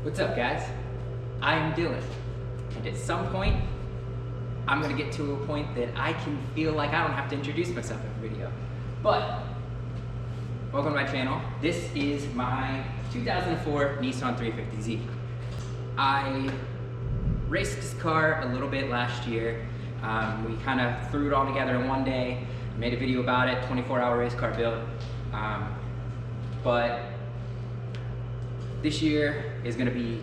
What's up, guys? I am Dylan, and at some point, I'm gonna get to a point that I can feel like I don't have to introduce myself in a video. But, welcome to my channel. This is my 2004 Nissan 350Z. I raced this car a little bit last year. We kind of threw it all together in one day, made a video about it, 24-hour race car build. But this year is going to be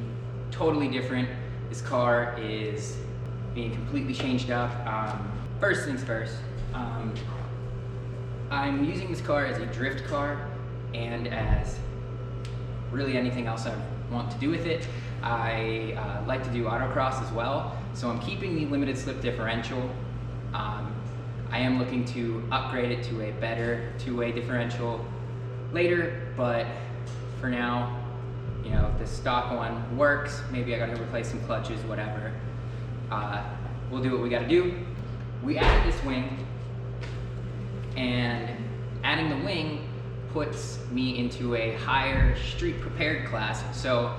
totally different. This car is being completely changed up. First things first, I'm using this car as a drift car and as really anything else I want to do with it. I like to do autocross as well, so I'm keeping the limited slip differential. I am looking to upgrade it to a better two-way differential later, but for now, you know, if the stock one works, maybe I gotta replace some clutches, whatever. We'll do what we gotta do. We added this wing, and adding the wing puts me into a higher street prepared class. So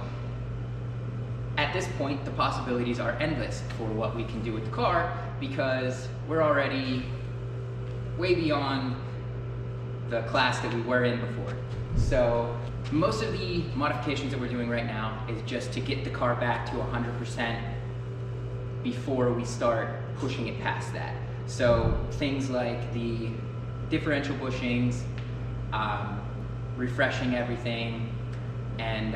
at this point, the possibilities are endless for what we can do with the car, because we're already way beyond the class that we were in before. So most of the modifications that we're doing right now is just to get the car back to 100% before we start pushing it past that. So things like the differential bushings, refreshing everything, and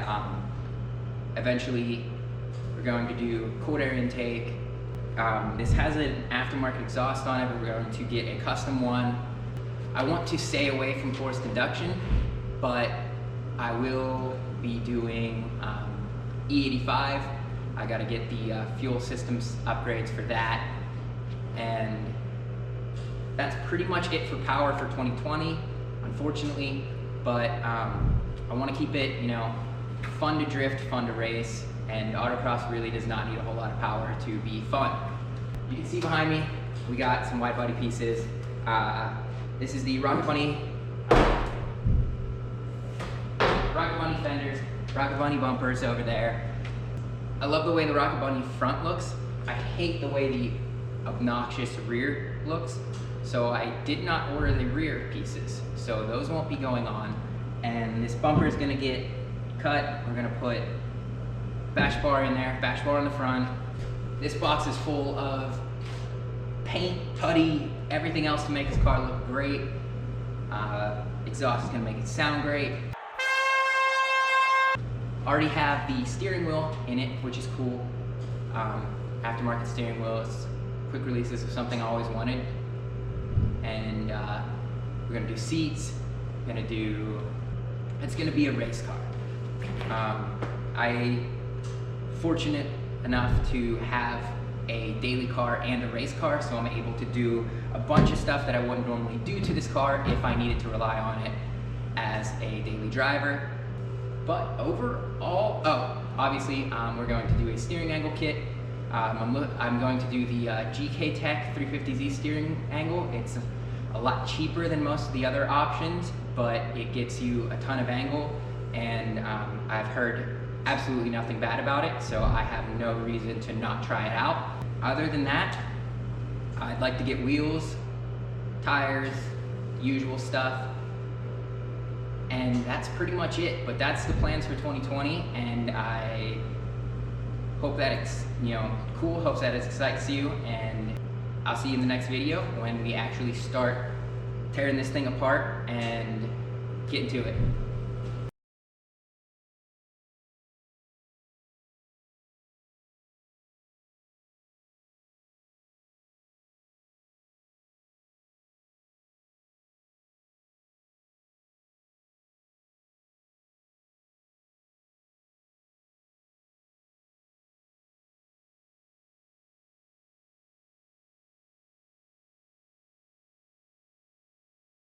eventually we're going to do cold air intake. This has an aftermarket exhaust on it, but we're going to get a custom one. I want to stay away from forced induction, but I will be doing E85. I gotta get the fuel systems upgrades for that. And that's pretty much it for power for 2020, unfortunately. But I wanna keep it, you know, fun to drift, fun to race, and autocross really does not need a whole lot of power to be fun. You can see behind me, we got some wide body pieces. This is the Rocket Bunny fenders, Rocket Bunny bumpers over there. I love the way the Rocket Bunny front looks. I hate the way the obnoxious rear looks. So I did not order the rear pieces. So those won't be going on. And this bumper is gonna get cut. We're gonna put bash bar in there, bash bar on the front. This box is full of paint, putty, everything else to make this car look great. Exhaust is gonna make it sound great. Already have the steering wheel in it, which is cool. Aftermarket steering wheels, quick releases of something I always wanted. And we're gonna do seats, it's gonna be a race car. I fortunate enough to have a daily car and a race car, so I'm able to do a bunch of stuff that I wouldn't normally do to this car if I needed to rely on it as a daily driver. But overall, obviously we're going to do a steering angle kit. I'm going to do the GK Tech 350Z steering angle. It's a lot cheaper than most of the other options, but it gets you a ton of angle, and I've heard absolutely nothing bad about it, so I have no reason to not try it out. Other than that, I'd like to get wheels, tires, usual stuff, and that's pretty much it. But that's the plans for 2020, and I hope that it's, you know, cool, hope that it excites you, and I'll see you in the next video when we actually start tearing this thing apart and get into it.